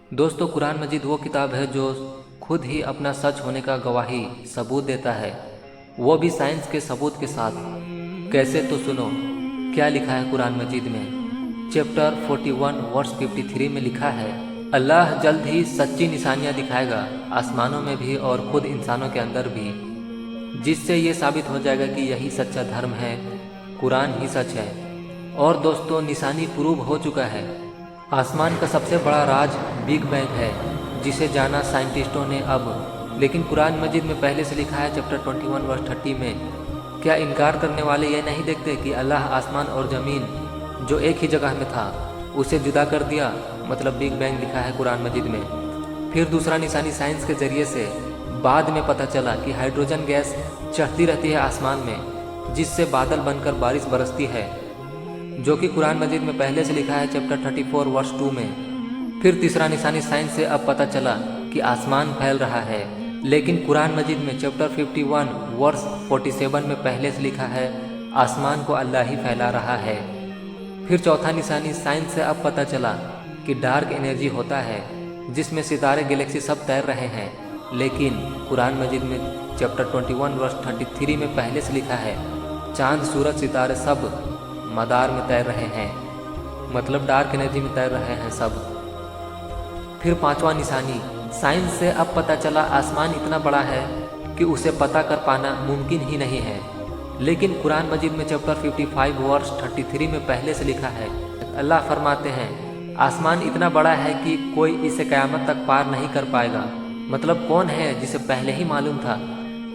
दोस्तों, कुरान मजीद वो किताब है जो खुद ही अपना सच होने का गवाही सबूत देता है, वो भी साइंस के सबूत के साथ। कैसे, तो सुनो क्या लिखा है कुरान मजीद में। चैप्टर 41 वर्स 53 में लिखा है, अल्लाह जल्द ही सच्ची निशानियां दिखाएगा आसमानों में भी और खुद इंसानों के अंदर भी, जिससे ये साबित हो जाएगा कि यही सच्चा धर्म है, कुरान ही सच है। और दोस्तों, निशानी प्रूव हो चुका है। आसमान का सबसे बड़ा राज बिग बैंग है, जिसे जाना साइंटिस्टों ने अब, लेकिन कुरान मजीद में पहले से लिखा है चैप्टर 21 वर्स 30 में। क्या इनकार करने वाले ये नहीं देखते कि अल्लाह आसमान और ज़मीन जो एक ही जगह में था उसे जुदा कर दिया, मतलब बिग बैंग लिखा है कुरान मजीद में। फिर दूसरा निशानी साइंस के ज़रिए से बाद में पता चला कि हाइड्रोजन गैस चढ़ती रहती है आसमान में, जिससे बादल बनकर बारिश बरसती है, जो कि कुरान मजीद में पहले से लिखा है चैप्टर 34 वर्स 2 में। फिर तीसरा निशानी साइंस से अब पता चला कि आसमान फैल रहा है, लेकिन कुरान मजीद में चैप्टर 51 वर्स 47 में पहले से लिखा है आसमान को अल्लाह ही फैला रहा है। फिर चौथा निशानी साइंस से अब पता चला कि डार्क एनर्जी होता है, जिसमें सितारे गैलेक्सी सब तैर रहे हैं, लेकिन कुरान मजीद में चैप्टर 21 वर्स 33 में पहले से लिखा है चांद सूरज सितारे सब मदार में तैर रहे हैं, मतलब डार्क एनर्जी में तैर रहे हैं सब। फिर पांचवा निशानी साइंस से अब पता चला आसमान इतना बड़ा है कि उसे पता कर पाना मुमकिन ही नहीं है, लेकिन कुरान मजीद में चैप्टर 55 वर्स 33 में पहले से लिखा है, अल्लाह फरमाते हैं आसमान इतना बड़ा है कि कोई इसे क़यामत तक पार नहीं कर पाएगा। मतलब कौन है जिसे पहले ही मालूम था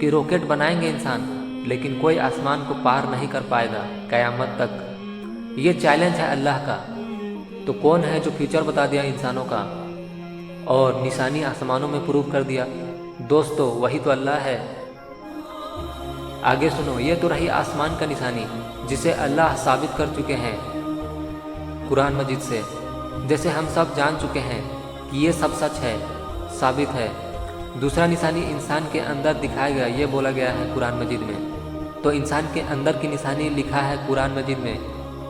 कि रॉकेट बनाएंगे इंसान, लेकिन कोई आसमान को पार नहीं कर पाएगा क़यामत तक। ये चैलेंज है अल्लाह का। तो कौन है जो फ्यूचर बता दिया इंसानों का और निशानी आसमानों में प्रूव कर दिया? दोस्तों, वही तो अल्लाह है। आगे सुनो, ये तो रही आसमान का निशानी जिसे अल्लाह साबित कर चुके हैं कुरान मजीद से, जैसे हम सब जान चुके हैं कि ये सब सच है, साबित है। दूसरा निशानी इंसान के अंदर दिखाया गया, ये बोला गया है कुरान मजीद में। तो इंसान के अंदर की निशानी लिखा है कुरान मजीद में,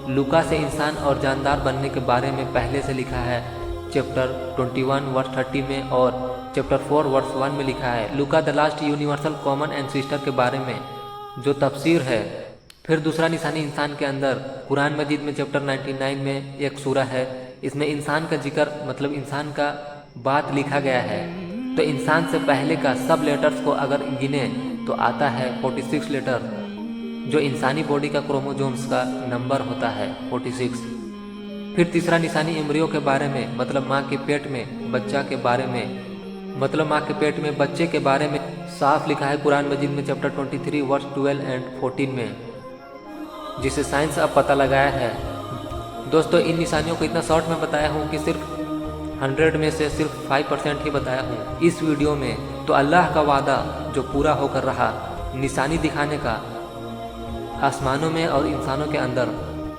लूका से इंसान और जानदार बनने के बारे में पहले से लिखा है चैप्टर 21 वर्स 30 में, और चैप्टर 4 वर्स 1 में लिखा है लूका the last universal common ancestor के बारे में, जो तफसीर है। फिर दूसरा निशानी इंसान के अंदर कुरान मजीद में चैप्टर 99 में एक सूरा है, इसमें इंसान का जिक्र, मतलब इंसान का बात लिखा गया है। तो इंसान से पहले का सब लेटर्स को अगर गिने तो आता है 46 लेटर, जो इंसानी बॉडी का क्रोमोजोम्स का नंबर होता है 46। फिर तीसरा निशानी एम्ब्रियो के बारे में, मतलब माँ के पेट में बच्चा के बारे में, मतलब माँ के पेट में बच्चे के बारे में साफ लिखा है कुरान मजीद में चैप्टर 23 वर्स 12 एंड 14 में, जिसे साइंस अब पता लगाया है। दोस्तों, इन निशानियों को इतना शॉर्ट में बताया हूँ कि सिर्फ 100 में से सिर्फ 5% ही बताया हूँ इस वीडियो में। तो अल्लाह का वादा जो पूरा होकर रहा निशानी दिखाने का आसमानों में और इंसानों के अंदर,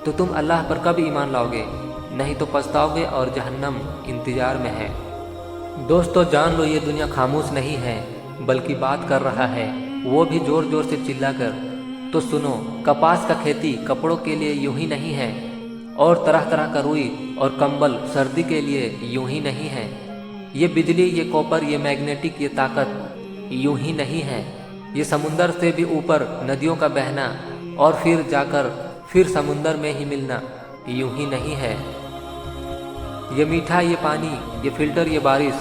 तो तुम अल्लाह पर कब ईमान लाओगे? नहीं तो पछताओगे और जहन्नम इंतजार में है। दोस्तों, जान लो ये दुनिया खामोश नहीं है, बल्कि बात कर रहा है, वो भी जोर जोर से चिल्लाकर। तो सुनो, कपास का खेती कपड़ों के लिए यूं ही नहीं है, और तरह तरह का रुई और कंबल सर्दी के लिए यूं ही नहीं है। ये बिजली, ये कॉपर, ये मैग्नेटिक, ये ताकत यूं ही नहीं है। ये समुंदर से भी ऊपर नदियों का बहना और फिर जाकर फिर समुंदर में ही मिलना यूं ही नहीं है। ये मीठा, ये पानी, ये फिल्टर, ये बारिश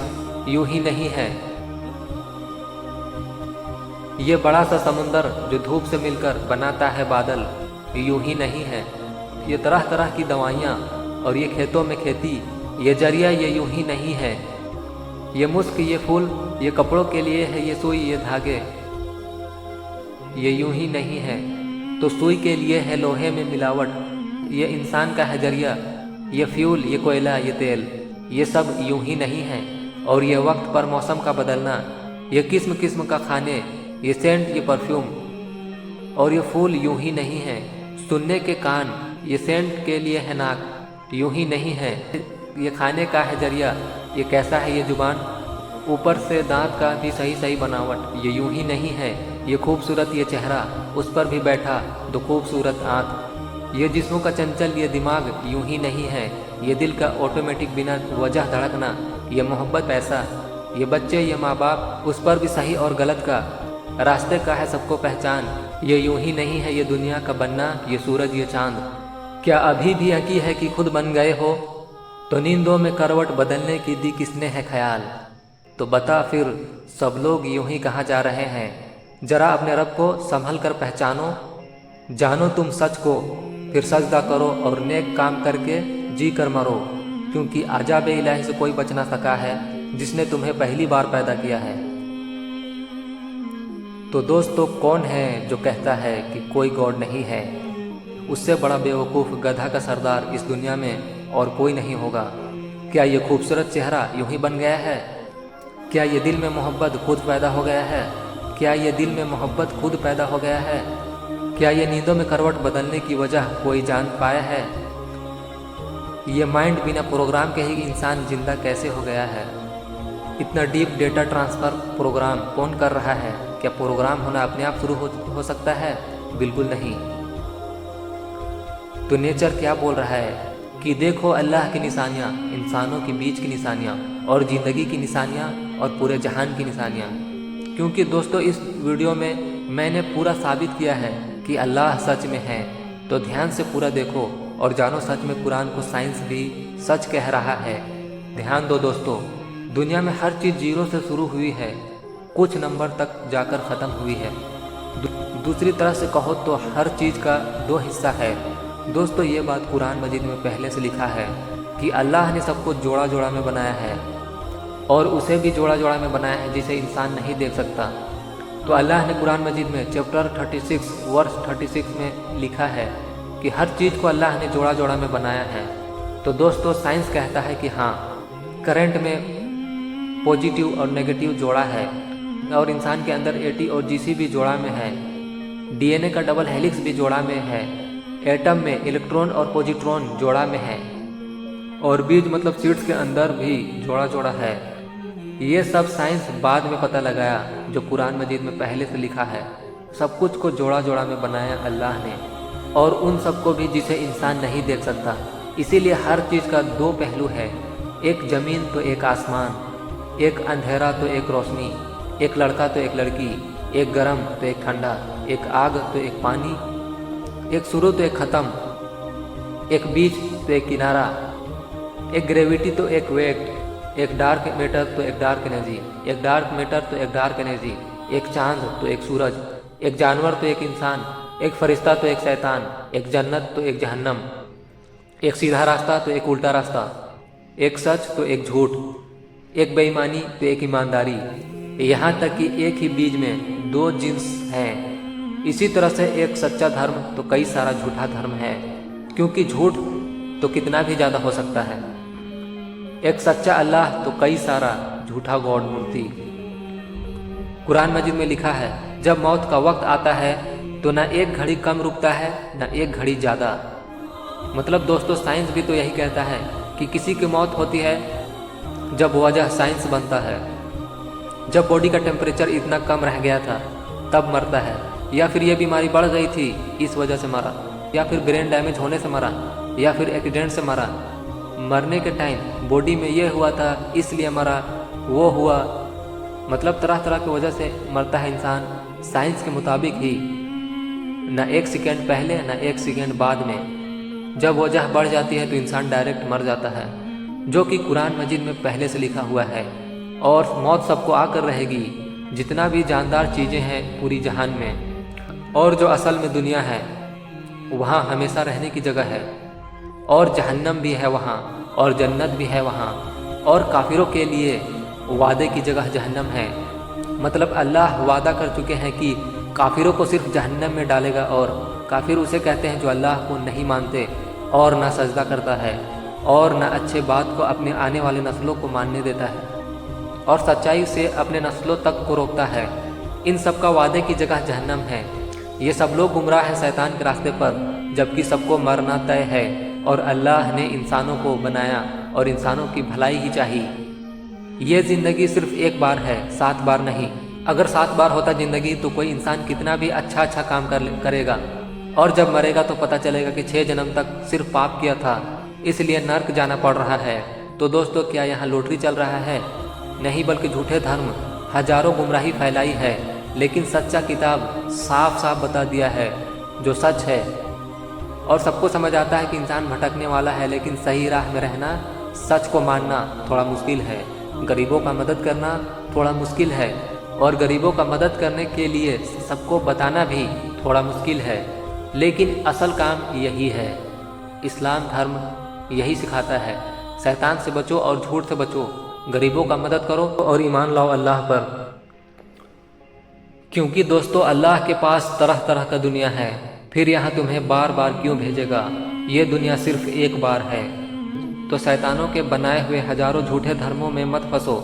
यूं ही नहीं है। ये बड़ा सा समुंदर जो धूप से मिलकर बनाता है बादल यूं ही नहीं है। ये तरह तरह की दवाइयाँ और ये खेतों में खेती, ये जरिया, ये यूं ही नहीं है। ये मुस्क, ये फूल, ये कपड़ों के लिए है, ये सुई, ये धागे ये यूं ही नहीं है। तो सुई के लिए है लोहे में मिलावट, ये इंसान का है जरिया, ये फ्यूल, ये कोयला, ये तेल, ये सब यूं ही नहीं है। और ये वक्त पर मौसम का बदलना, ये किस्म किस्म का खाने, ये सेंट, ये परफ्यूम और ये फूल यूं ही नहीं है। सुनने के कान, ये सेंट के लिए है नाक यूं ही नहीं है। ये खाने का है जरिया, ये कैसा है ये जुबान, ऊपर से दांत का भी सही सही बनावट ये यूं ही नहीं है। ये खूबसूरत ये चेहरा, उस पर भी बैठा दो खूबसूरत आँख, ये जिस्मों का चंचल ये दिमाग यूं ही नहीं है। ये दिल का ऑटोमेटिक बिना वजह धड़कना, ये मोहब्बत पैसा, ये बच्चे, ये माँ बाप, उस पर भी सही और गलत का रास्ते का है सबको पहचान। ये यूं ही नहीं है ये दुनिया का बनना, ये सूरज ये चांद। क्या अभी भी यकीन है कि खुद बन गए हो? तो नींदों में करवट बदलने की दी किसने है ख्याल? तो बता फिर सब लोग यूं ही कहाँ जा रहे हैं? जरा अपने रब को संभल कर पहचानो, जानो तुम सच को, फिर सजदा करो और नेक काम करके जी कर मरो, क्योंकि आजाब इलाही से कोई बच ना सका है जिसने तुम्हें पहली बार पैदा किया है। तो दोस्तों, कौन है जो कहता है कि कोई गॉड नहीं है? उससे बड़ा बेवकूफ़ गधा का सरदार इस दुनिया में और कोई नहीं होगा। क्या ये खूबसूरत चेहरा यूं ही बन गया है? क्या ये दिल में मोहब्बत खुद पैदा हो गया है? क्या ये दिल में मोहब्बत खुद पैदा हो गया है? क्या ये नींदों में करवट बदलने की वजह कोई जान पाया है? ये माइंड बिना प्रोग्राम के ही इंसान जिंदा कैसे हो गया है? इतना डीप डेटा ट्रांसफ़र प्रोग्राम कौन कर रहा है? क्या प्रोग्राम होना अपने आप शुरू हो सकता है? बिल्कुल नहीं। तो नेचर क्या बोल रहा है कि देखो अल्लाह की निशानियाँ, इंसानों के बीच की निशानियाँ, और ज़िंदगी की निशानियाँ, और पूरे जहान की निशानियाँ। क्योंकि दोस्तों, इस वीडियो में मैंने पूरा साबित किया है कि अल्लाह सच में है। तो ध्यान से पूरा देखो और जानो सच में कुरान को साइंस भी सच कह रहा है। ध्यान दो दोस्तों, दुनिया में हर चीज़ जीरो से शुरू हुई है, कुछ नंबर तक जाकर ख़त्म हुई है। दूसरी तरह से कहो तो हर चीज़ का दो हिस्सा है। दोस्तों, ये बात कुरान मजीद में पहले से लिखा है कि अल्लाह ने सबको जोड़ा जोड़ा में बनाया है, और उसे भी जोड़ा जोड़ा में बनाया है जिसे इंसान नहीं देख सकता। तो अल्लाह ने कुरान मजीद में चैप्टर 36 वर्स 36 में लिखा है कि हर चीज़ को अल्लाह ने जोड़ा जोड़ा में बनाया है। तो दोस्तों, साइंस कहता है कि हाँ, करंट में पॉजिटिव और नेगेटिव जोड़ा है, और इंसान के अंदर एटी और जीसी भी जोड़ा में है, डीएनए का डबल हेलिक्स भी जोड़ा में है, एटम में इलेक्ट्रॉन और पॉजिट्रॉन जोड़ा में है, और बीज मतलब सीड्स के अंदर भी जोड़ा जोड़ा है। ये सब साइंस बाद में पता लगाया, जो कुरान मजीद में पहले से लिखा है। सब कुछ को जोड़ा जोड़ा में बनाया अल्लाह ने, और उन सबको भी जिसे इंसान नहीं देख सकता। इसीलिए हर चीज़ का दो पहलू है, एक ज़मीन तो एक आसमान, एक अंधेरा तो एक रोशनी, एक लड़का तो एक लड़की, एक गर्म तो एक ठंडा, एक आग तो एक पानी, एक शुरू तो एक ख़त्म, एक बीच तो एक किनारा, एक ग्रेविटी तो एक वेट, एक डार्क मैटर तो एक डार्क एनर्जी, एक डार्क मैटर तो एक डार्क एनर्जी, एक चांद तो एक सूरज, एक जानवर तो एक इंसान, एक फरिश्ता तो एक शैतान, एक जन्नत तो एक जहन्नम, एक सीधा रास्ता तो एक उल्टा रास्ता, एक सच तो एक झूठ, एक बेईमानी तो एक ईमानदारी। यहाँ तक कि एक ही बीज में दो जिन्स हैं। इसी तरह से एक सच्चा धर्म तो कई सारा झूठा धर्म है, क्योंकि झूठ तो कितना भी ज़्यादा हो सकता है। एक सच्चा अल्लाह तो कई सारा झूठा गॉड मूर्ति। कुरान मजीद में लिखा है, जब मौत का वक्त आता है तो ना एक घड़ी कम रुकता है ना एक घड़ी ज़्यादा। मतलब दोस्तों, साइंस भी तो यही कहता है कि किसी की मौत होती है जब वजह साइंस बनता है, जब बॉडी का टेम्परेचर इतना कम रह गया था तब मरता है, या फिर ये बीमारी बढ़ गई थी इस वजह से मरा, या फिर ब्रेन डैमेज होने से मरा, या फिर एक्सीडेंट से मरा। मरने के टाइम बॉडी में ये हुआ था इसलिए मरा, वो हुआ, मतलब तरह तरह की वजह से मरता है इंसान, साइंस के मुताबिक ही। ना एक सेकेंड पहले ना एक सेकेंड बाद में। जब वजह बढ़ जाती है तो इंसान डायरेक्ट मर जाता है, जो कि कुरान मजीद में पहले से लिखा हुआ है। और मौत सबको आकर रहेगी, जितना भी जानदार चीज़ें हैं पूरी जहान में। और जो असल में दुनिया है वहाँ हमेशा रहने की जगह है, और जहन्नम भी है वहाँ, और जन्नत भी है वहाँ, और काफिरों के लिए वादे की जगह जहन्नम है। मतलब अल्लाह वादा कर चुके हैं कि काफिरों को सिर्फ जहन्नम में डालेगा, और काफिर उसे कहते हैं जो अल्लाह को नहीं मानते और ना सजदा करता है और ना अच्छे बात को अपने आने वाले नस्लों को मानने देता है और सच्चाई से अपने नस्लों तक को रोकता है। इन सब का वादे की जगह जहन्नम है। ये सब लोग गुमराह हैं शैतान के रास्ते पर, जबकि सबको मरना तय है, और अल्लाह ने इंसानों को बनाया और इंसानों की भलाई ही चाहिए। ये ज़िंदगी सिर्फ एक बार है, 7 बार नहीं। अगर 7 बार होता ज़िंदगी तो कोई इंसान कितना भी अच्छा काम करेगा, और जब मरेगा तो पता चलेगा कि 6 जन्म तक सिर्फ पाप किया था, इसलिए नर्क जाना पड़ रहा है। तो दोस्तों, क्या यहाँ लॉटरी चल रहा है? नहीं, बल्कि झूठे धर्म हजारों गुमराही फैलाई है, लेकिन सच्चा किताब साफ साफ बता दिया है जो सच है। और सबको समझ आता है कि इंसान भटकने वाला है, लेकिन सही राह में रहना, सच को मानना थोड़ा मुश्किल है। गरीबों का मदद करना थोड़ा मुश्किल है, और गरीबों का मदद करने के लिए सबको बताना भी थोड़ा मुश्किल है, लेकिन असल काम यही है। इस्लाम धर्म यही सिखाता है, शैतान से बचो और झूठ से बचो, गरीबों का मदद करो और ईमान लाओ अल्लाह पर। क्योंकि दोस्तों, अल्लाह के पास तरह तरह का दुनिया है, फिर यहाँ तुम्हें बार बार क्यों भेजेगा? ये दुनिया सिर्फ एक बार है। तो शैतानों के बनाए हुए हजारों झूठे धर्मों में मत फंसो,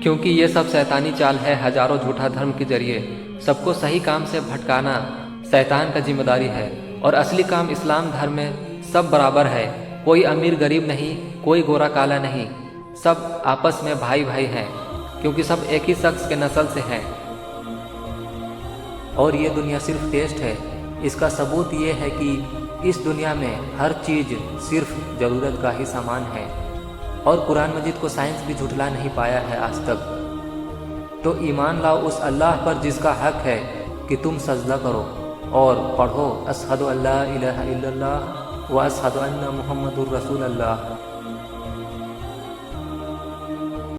क्योंकि ये सब शैतानी चाल है। हजारों झूठा धर्म के जरिए सबको सही काम से भटकाना शैतान का जिम्मेदारी है, और असली काम इस्लाम धर्म में सब बराबर है। कोई अमीर गरीब नहीं, कोई गोरा काला नहीं, सब आपस में भाई भाई हैं, क्योंकि सब एक ही शख्स के नस्ल से हैं। और ये दुनिया सिर्फ टेस्ट है। इसका सबूत ये है कि इस दुनिया में हर चीज़ सिर्फ ज़रूरत का ही सामान है, और कुरान मजीद को साइंस भी झुठला नहीं पाया है आज तक। तो ईमान लाओ उस अल्लाह पर जिसका हक है कि तुम सजदा करो, और पढ़ो अशहदु अल्ला इलाहा इल्लल्लाह व अशहदु अन्ना मुहम्मदुर रसूलुल्लाह।